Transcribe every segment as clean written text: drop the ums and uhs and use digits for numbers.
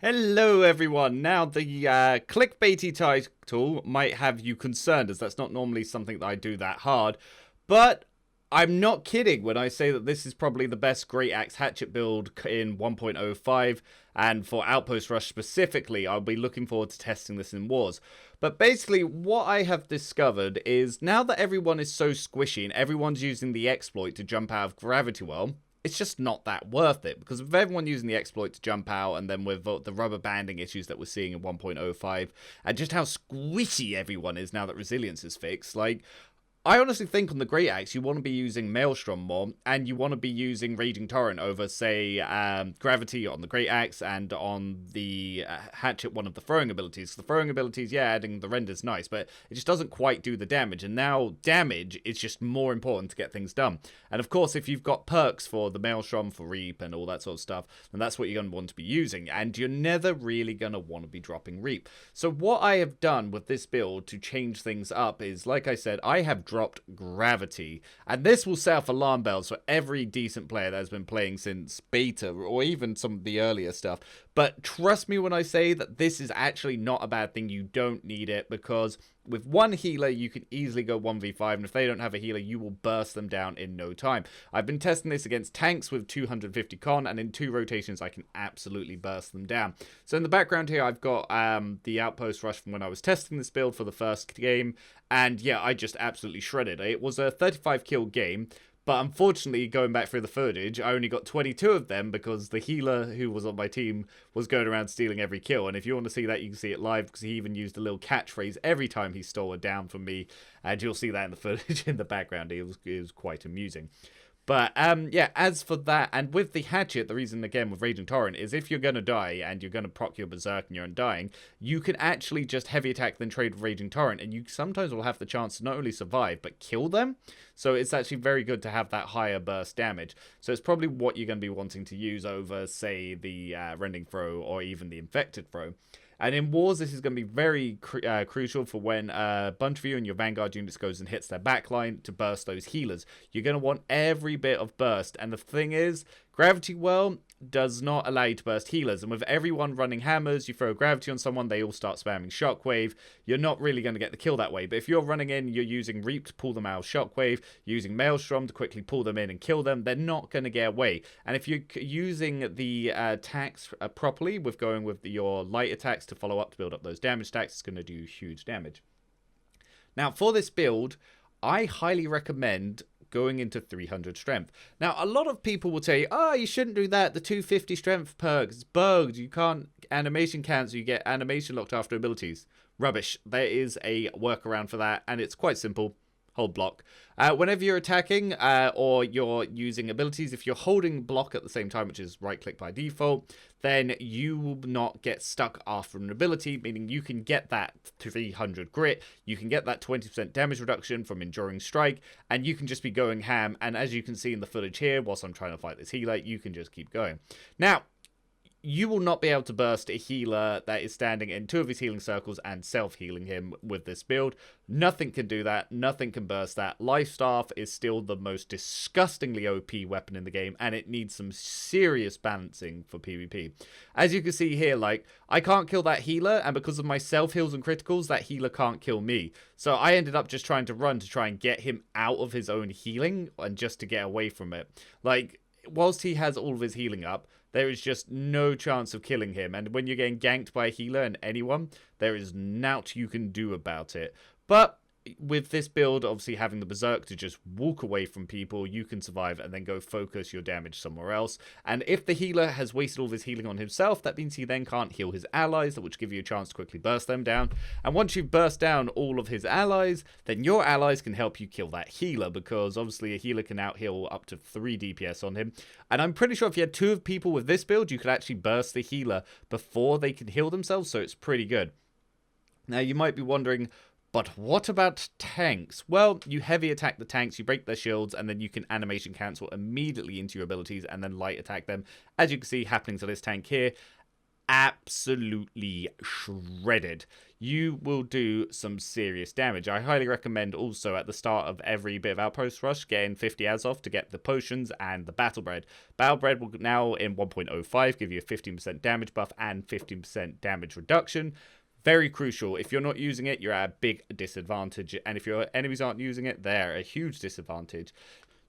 Hello everyone. Now the clickbaity title might have you concerned, as that's not normally something that I do that hard, but I'm not kidding when I say that this is probably the best Great Axe Hatchet build in 1.05, and for Outpost Rush specifically, I'll be looking forward to testing this in Wars. But basically, what I have discovered is now that everyone is so squishy and everyone's using the exploit to jump out of gravity well, it's just not that worth it, because with everyone using the exploit to jump out, and then with the rubber banding issues that we're seeing in 1.05, and just how squishy everyone is now that resilience is fixed, like, I honestly think on the Great Axe, you want to be using Maelstrom more, and you want to be using Raging Torrent over, say, Gravity on the Great Axe, and on the Hatchet, one of the throwing abilities. The throwing abilities, yeah, adding the render's nice, but it just doesn't quite do the damage, and now damage is just more important to get things done. And of course, if you've got perks for the Maelstrom, for Reap, and all that sort of stuff, then that's what you're going to want to be using, and you're never really going to want to be dropping Reap. So what I have done with this build to change things up is, like I said, I have dropped Gravity, and this will set off alarm bells for every decent player that has been playing since beta or even some of the earlier stuff. But trust me when I say that this is actually not a bad thing. You don't need it, because with one healer you can easily go 1v5, and if they don't have a healer you will burst them down in no time. I've been testing this against tanks with 250 con, and in 2 rotations I can absolutely burst them down. So in the background here I've got the Outpost Rush from when I was testing this build for the first game, and yeah, I just absolutely shredded. It was a 35 kill game, but unfortunately, going back through the footage, I only got 22 of them because the healer who was on my team was going around stealing every kill. And if you want to see that, you can see it live, because he even used a little catchphrase every time he stole a down from me. And you'll see that in the footage in the background. It was quite amusing. But, yeah, as for that, and with the Hatchet, the reason, again, with Raging Torrent is if you're going to die and you're going to proc your Berserk and you're undying, you can actually just heavy attack then trade with Raging Torrent, and you sometimes will have the chance to not only survive, but kill them. So it's actually very good to have that higher burst damage. So it's probably what you're going to be wanting to use over, say, the Rending Throw or even the Infected Throw. And in Wars, this is going to be very crucial for when a bunch of you and your Vanguard units goes and hits their backline to burst those healers. You're going to want every bit of burst. And the thing is, Gravity Well does not allow you to burst healers. And with everyone running hammers, you throw Gravity on someone, they all start spamming Shockwave. You're not really going to get the kill that way. But if you're running in, you're using Reap to pull them out of Shockwave, using Maelstrom to quickly pull them in and kill them, they're not going to get away. And if you're using the attacks properly, with going with your light attacks to follow up to build up those damage stacks, it's going to do huge damage. Now, for this build, I highly recommend going into 300 strength. Now, a lot of people will say, oh, you shouldn't do that. The 250 strength perk is bugged. You can't animation cancel. You get animation locked after abilities. Rubbish. There is a workaround for that, and it's quite simple. Hold block. Whenever you're attacking or you're using abilities, if you're holding block at the same time, which is right click by default, then you will not get stuck after an ability, meaning you can get that 300 grit, you can get that 20% damage reduction from Enduring Strike, and you can just be going ham. And as you can see in the footage here, whilst I'm trying to fight this healer, you can just keep going. Now, you will not be able to burst a healer that is standing in 2 of his healing circles and self-healing him with this build. Nothing can do that. Nothing can burst that. Life Staff is still the most disgustingly OP weapon in the game, and it needs some serious balancing for PvP. As you can see here, like, I can't kill that healer, and because of my self-heals and criticals, that healer can't kill me. So I ended up just trying to run to try and get him out of his own healing and just to get away from it. Like, whilst he has all of his healing up, there is just no chance of killing him. And when you're getting ganked by a healer and anyone, there is naught you can do about it. But with this build, obviously having the Berserk to just walk away from people, you can survive and then go focus your damage somewhere else. And if the healer has wasted all of his healing on himself, that means he then can't heal his allies, which give you a chance to quickly burst them down. And once you've burst down all of his allies, then your allies can help you kill that healer, because obviously a healer can out-heal up to 3 DPS on him. And I'm pretty sure if you had 2 people with this build, you could actually burst the healer before they can heal themselves, so it's pretty good. Now, you might be wondering, but what about tanks? Well, you heavy attack the tanks, you break their shields, and then you can animation cancel immediately into your abilities and then light attack them, as you can see happening to this tank here. absolutely shredded. You will do some serious damage. I highly recommend also at the start of every bit of Outpost Rush getting 50 as off to get the potions and the Battle Bread. Battle Bread will now in 1.05 give you a 15% damage buff and 15% damage reduction. Very crucial. If you're not using it, you're at a big disadvantage. And if your enemies aren't using it, they're a huge disadvantage.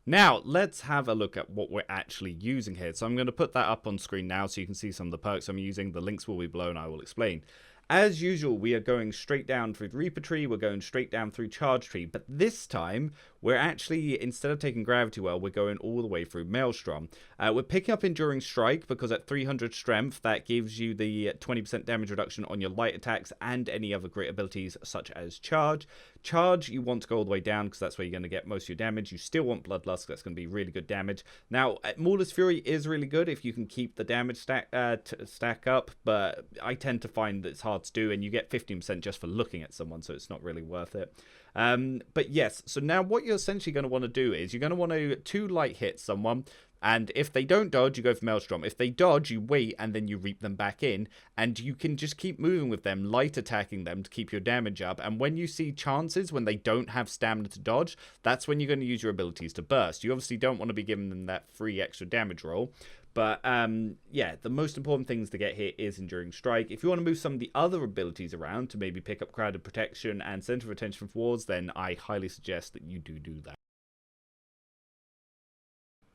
Now, let's have a look at what we're actually using here. So I'm going to put that up on screen now so you can see some of the perks I'm using. The links will be below and I will explain. As usual, we are going straight down through the Reaper Tree, we're going straight down through Charge Tree, but this time, we're actually, instead of taking Gravity Well, we're going all the way through Maelstrom. We're picking up Enduring Strike, because at 300 Strength, that gives you the 20% damage reduction on your light attacks and any other great abilities, such as Charge. Charge, you want to go all the way down, because that's where you're going to get most of your damage. You still want Bloodlust, that's going to be really good damage. Now, Maulers Fury is really good if you can keep the damage stack up, but I tend to find that it's hard to do, and you get 15% just for looking at someone, so it's not really worth it. But yes, so now what you're essentially going to want to do is you're going to want to 2 light hit someone, and if they don't dodge, you go for Maelstrom. If they dodge, you wait, and then you reap them back in, and you can just keep moving with them, light attacking them to keep your damage up, and when you see chances when they don't have stamina to dodge, that's when you're going to use your abilities to burst. You obviously don't want to be giving them that free extra damage roll. But, yeah, the most important things to get here is Enduring Strike. If you want to move some of the other abilities around to maybe pick up Crowded Protection and Center of Attention for Wards, then I highly suggest that you do that.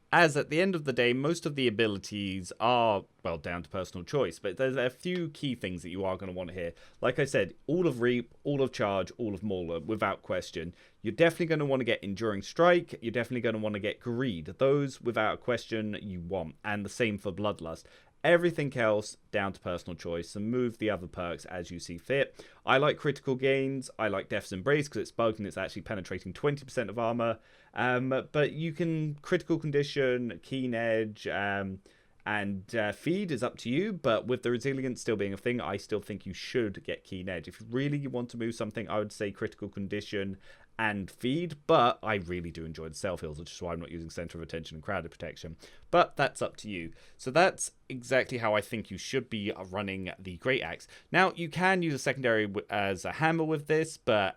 As at the end of the day, most of the abilities are, well, down to personal choice, but there's a few key things that you are going to want to hear. Like I said, all of Reap, all of Charge, all of Mauler, without question. You're definitely going to want to get Enduring Strike, you're definitely going to want to get Greed. Those, without a question, you want, and the same for Bloodlust. Everything else down to personal choice, and move the other perks as you see fit. I like Critical Gains, I like Death's Embrace because it's bugged and it's actually penetrating 20% of armor. But you can Critical Condition, Keen Edge, and Feed is up to you, but with the Resilience still being a thing, I still think you should get Keen Edge. If you really want to move something, I would say Critical Condition and Feed, but I really do enjoy the self-heals, which is why I'm not using Center of Attention and Crowded Protection. But that's up to you. So that's exactly how I think you should be running the Great Axe. Now, you can use a secondary as a hammer with this, but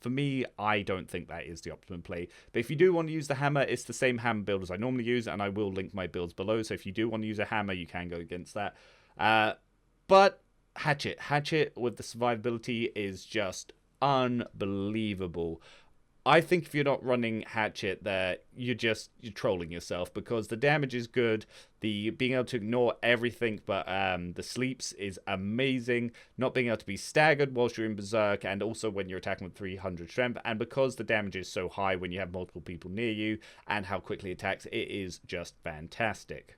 for me, I don't think that is the optimum play. But if you do want to use the hammer, it's the same hammer build as I normally use, and I will link my builds below, so if you do want to use a hammer, you can go against that. But Hatchet with the survivability is just unbelievable. I think if you're not running Hatchet there, you're trolling yourself, because the damage is good, the being able to ignore everything but the sleeps is amazing, not being able to be staggered whilst you're in Berserk, and also when you're attacking with 300 strength, and because the damage is so high when you have multiple people near you, and how quickly it attacks, it is just fantastic.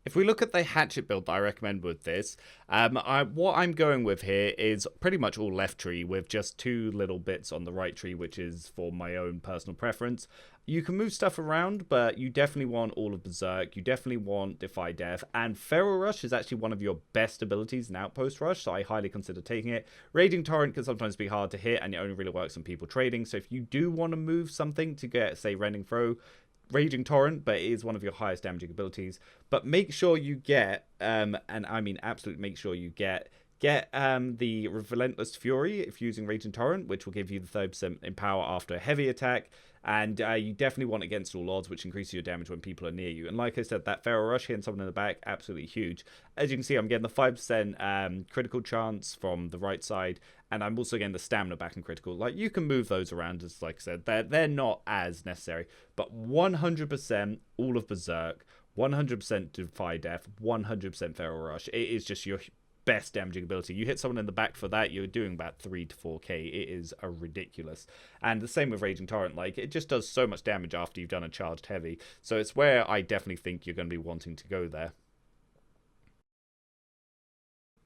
If we look at the Hatchet build that I recommend with this, what I'm going with here is pretty much all left tree with just 2 little bits on the right tree, which is for my own personal preference. You can move stuff around, but you definitely want all of Berserk, you definitely want Defy Death, and Feral Rush is actually one of your best abilities in Outpost Rush, so I highly consider taking it. Raging Torrent can sometimes be hard to hit, and it only really works on people trading, so if you do want to move something to get, say, Rending Throw, Raging Torrent, but it is one of your highest damaging abilities. But make sure you get, and I mean absolutely make sure you get the Relentless Fury if using Raging Torrent, which will give you the 30% in power after a heavy attack. And you definitely want Against All Odds, which increases your damage when people are near you. And like I said, that Feral Rush hitting someone in the back, absolutely huge. As you can see, I'm getting the 5% critical chance from the right side, and I'm also getting the stamina back in critical. Like, you can move those around, as like I said, they're not as necessary. But 100% all of Berserk, 100% Defy Death, 100% Feral Rush. It is just your best damaging ability. You hit someone in the back for that, you're doing about 3 to 4k. It is a ridiculous. And the same with Raging Torrent, like, it just does so much damage after you've done a charged heavy. So it's where I definitely think you're going to be wanting to go there.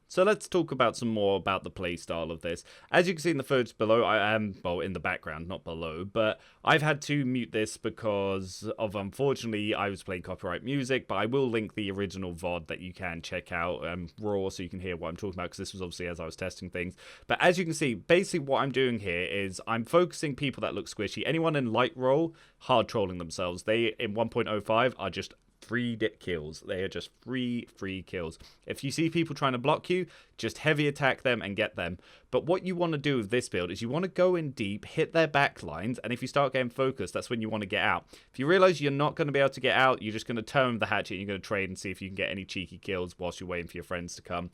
So let's talk about some more about the playstyle of this. As you can see in the photos below, I am, well, in the background, not below, but I've had to mute this because of, unfortunately, I was playing copyright music, but I will link the original VOD that you can check out raw so you can hear what I'm talking about, because this was obviously as I was testing things. But as you can see, basically what I'm doing here is I'm focusing people that look squishy. Anyone in light roll, hard trolling themselves. They, in 1.05, are just free kills. They are just free kills. If you see people trying to block you, just heavy attack them and get them. But what you want to do with this build is you want to go in deep, hit their back lines, and if you start getting focused, that's when you want to get out. If you realize you're not going to be able to get out, you're just going to turn the hatchet and you're going to trade and see if you can get any cheeky kills whilst you're waiting for your friends to come.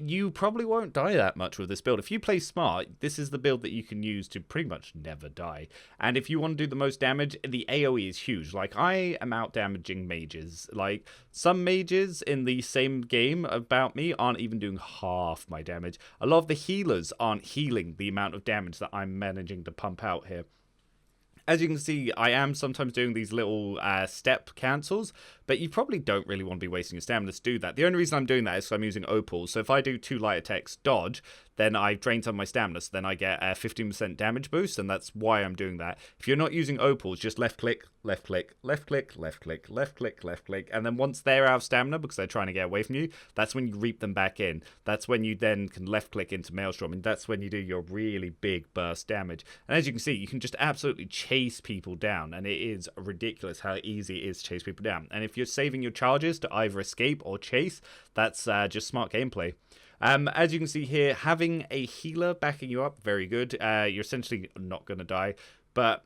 You probably won't die that much with this build. If you play smart, this is the build that you can use to pretty much never die. And if you want to do the most damage, the AoE is huge. Like, I am out damaging mages. Like, some mages in the same game about me aren't even doing half my damage. A lot of the healers aren't healing the amount of damage that I'm managing to pump out here. As you can see, I am sometimes doing these little step cancels, but you probably don't really want to be wasting your stamina to do that. The only reason I'm doing that is because I'm using opals. So if I do 2 light attacks dodge, then I drain some of my stamina, so then I get a 15% damage boost, and that's why I'm doing that. If you're not using opals, just left click, left click, left click, left click, left click, left click, and then once they're out of stamina because they're trying to get away from you, that's when you reap them back in. That's when you then can left click into Maelstrom, and that's when you do your really big burst damage. And as you can see, you can just absolutely chase people down, and it is ridiculous how easy it is to chase people down. And if you're saving your charges to either escape or chase, that's just smart gameplay. As you can see here, having a healer backing you up, very good. You're essentially not going to die. But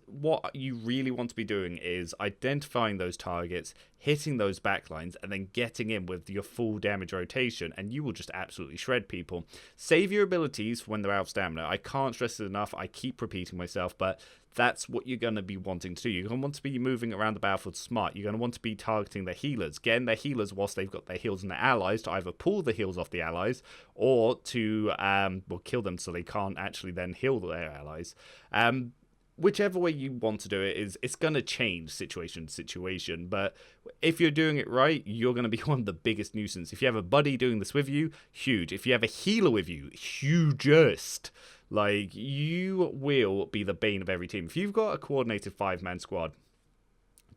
what you really want to be doing is identifying those targets, hitting those backlines, and then getting in with your full damage rotation, and you will just absolutely shred people. Save your abilities when they're out of stamina. I can't stress it enough. I keep repeating myself, but that's what you're going to be wanting to do. You're going to want to be moving around the battlefield smart. You're going to want to be targeting their healers, getting their healers whilst they've got their heals and their allies to either pull the heals off the allies or to kill them so they can't actually then heal their allies. Whichever way you want to do it is, it's going to change situation to situation, but if you're doing it right, you're going to be one of the biggest nuisance. If you have a buddy doing this with you, huge. If you have a healer with you, hugest. Like, you will be the bane of every team. If you've got a coordinated 5-man squad,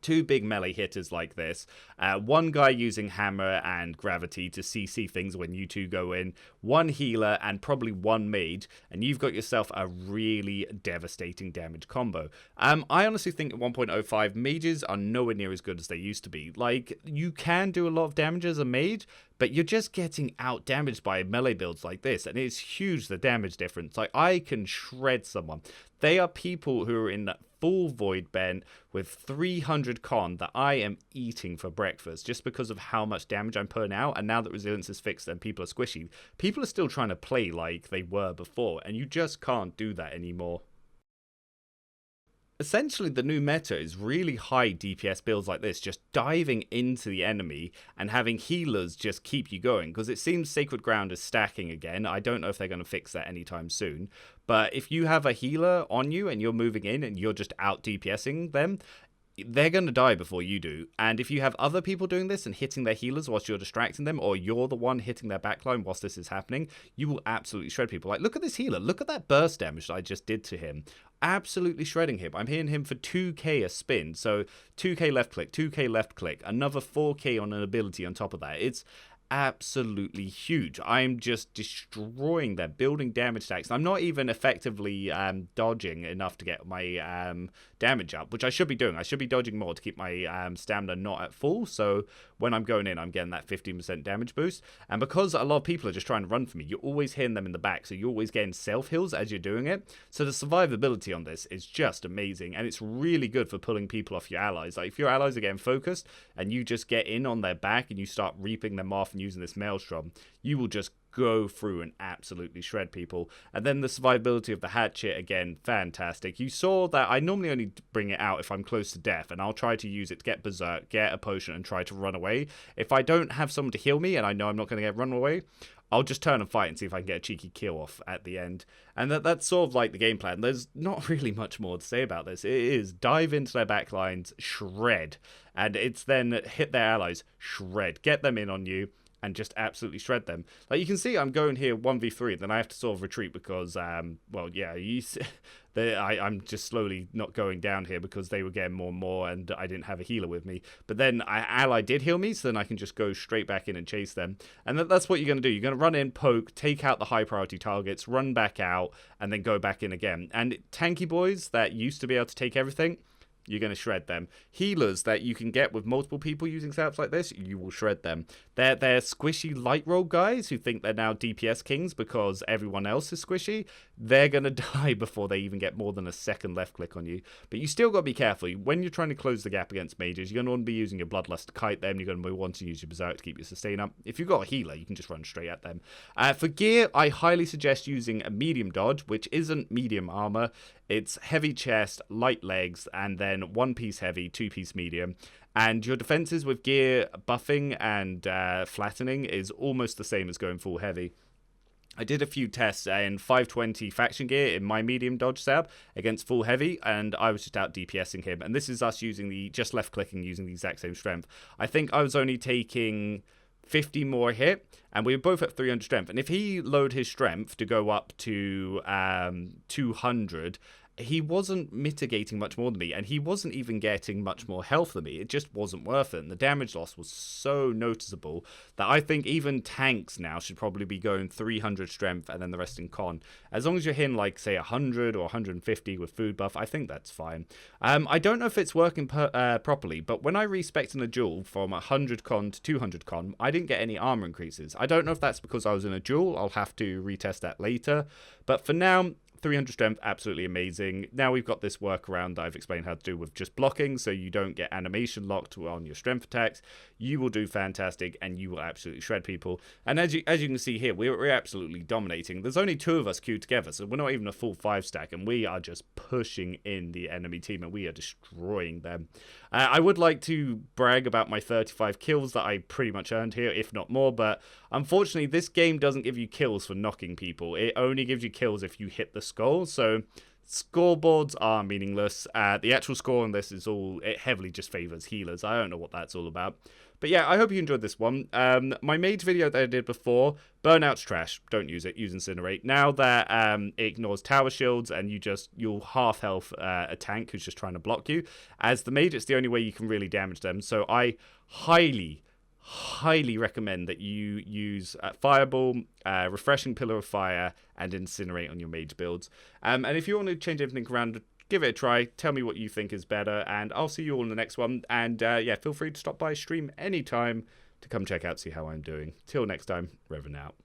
2 big melee hitters like this, 1 guy using hammer and gravity to CC things when you 2 go in, 1 healer and probably 1 mage, and you've got yourself a really devastating damage combo. I honestly think at 1.05 mages are nowhere near as good as they used to be. Like, you can do a lot of damage as a mage, but you're just getting out damaged by melee builds like this, and it's huge, the damage difference. Like, I can shred someone. They are people who are in full void bent with 300 con that I am eating for breakfast just because of how much damage I'm putting out. And now that resilience is fixed and people are squishy, people are still trying to play like they were before, and you just can't do that anymore. Essentially, the new meta is really high DPS builds like this, just diving into the enemy and having healers just keep you going, because it seems Sacred Ground is stacking again. I don't know if they're going to fix that anytime soon, but if you have a healer on you and you're moving in and you're just out DPSing them, they're going to die before you do. And if you have other people doing this and hitting their healers whilst you're distracting them, or you're the one hitting their backline whilst this is happening, you will absolutely shred people. Like, look at this healer. Look at that burst damage that I just did to him. Absolutely shredding him. I'm hitting him for 2k a spin. So 2k left click, 2k left click, another 4k on an ability on top of that. It's absolutely huge. I'm just destroying them, building damage stacks. I'm not even effectively dodging enough to get my damage up, which I should be doing. I should be dodging more to keep my stamina not at full, so when I'm going in, I'm getting that 15% damage boost. And because a lot of people are just trying to run for me, you're always hitting them in the back, so you're always getting self-heals as you're doing it. So the survivability on this is just amazing, and it's really good for pulling people off your allies. Like, if your allies are getting focused and you just get in on their back and you start reaping them off and using this Maelstrom, you will just go through and absolutely shred people. And then the survivability of the hatchet, again, fantastic. You saw that I normally only bring it out if I'm close to death, and I'll try to use it to get berserk, get a potion, and try to run away. If I don't have someone to heal me and I know I'm not going to get run away, I'll just turn and fight and see if I can get a cheeky kill off at the end. And that's sort of like the game plan. There's not really much more to say about this. It is dive into their backlines, shred, and it's then hit their allies, shred, get them in on you, and just absolutely shred them. Like, you can see I'm going here 1v3, then I have to sort of retreat because, well, yeah, I'm just slowly not going down here because they were getting more and more and I didn't have a healer with me. But then ally did heal me, so then I can just go straight back in and chase them. And that's what you're going to do. You're going to run in, poke, take out the high priority targets, run back out, and then go back in again. And tanky boys that used to be able to take everything, you're going to shred them. Healers that you can get with multiple people using setups like this, you will shred them. They're squishy light roll guys who think they're now DPS kings because everyone else is squishy. They're going to die before they even get more than a second left click on you. But you still got to be careful. When you're trying to close the gap against mages, you're going to want to be using your Bloodlust to kite them. You're going to want to use your Berserk to keep your sustain up. If you've got a healer, you can just run straight at them. For gear, I highly suggest using a medium dodge, which isn't medium armor. It's heavy chest, light legs, and then 1-piece heavy, 2-piece medium. And your defenses with gear buffing and flattening is almost the same as going full heavy. I did a few tests in 520 faction gear in my medium dodge setup against full heavy, and I was just out DPSing him. And this is us using the just left clicking using the exact same strength. I think I was only taking 50 more hit, and we were both at 300 strength. And if he lowered his strength to go up to 200, he wasn't mitigating much more than me, and he wasn't even getting much more health than me. It just wasn't worth it, and the damage loss was so noticeable that I think even tanks now should probably be going 300 strength and then the rest in con. As long as you're hitting, like, say, 100 or 150 with food buff, I think that's fine. I don't know if it's working properly, but when I respec'd in a duel from 100 con to 200 con, I didn't get any armor increases. I don't know if that's because I was in a duel. I'll have to retest that later, but for now, 300 strength, absolutely amazing. Now we've got this workaround that I've explained how to do with just blocking, so you don't get animation locked on your strength attacks. You will do fantastic, and you will absolutely shred people. And as you can see here, we're absolutely dominating. There's only 2 of us queued together, so we're not even a full 5-stack, and we are just pushing in the enemy team, and we are destroying them. I would like to brag about my 35 kills that I pretty much earned here, if not more, but unfortunately, this game doesn't give you kills for knocking people. It only gives you kills if you hit the skull, so scoreboards are meaningless. The actual score on this is it heavily just favors healers. I don't know what that's all about. But yeah, I hope you enjoyed this one. My mage video that I did before, burnout's trash. Don't use it. Use incinerate. Now that it ignores tower shields and you'll half health a tank who's just trying to block you. As the mage, it's the only way you can really damage them. So I highly recommend that you use Fireball, Refreshing Pillar of Fire, and Incinerate on your mage builds. And if you want to change everything around, give it a try. Tell me what you think is better, and I'll see you all in the next one. And yeah, feel free to stop by stream anytime to come check out, see how I'm doing. Till next time, Reverend out.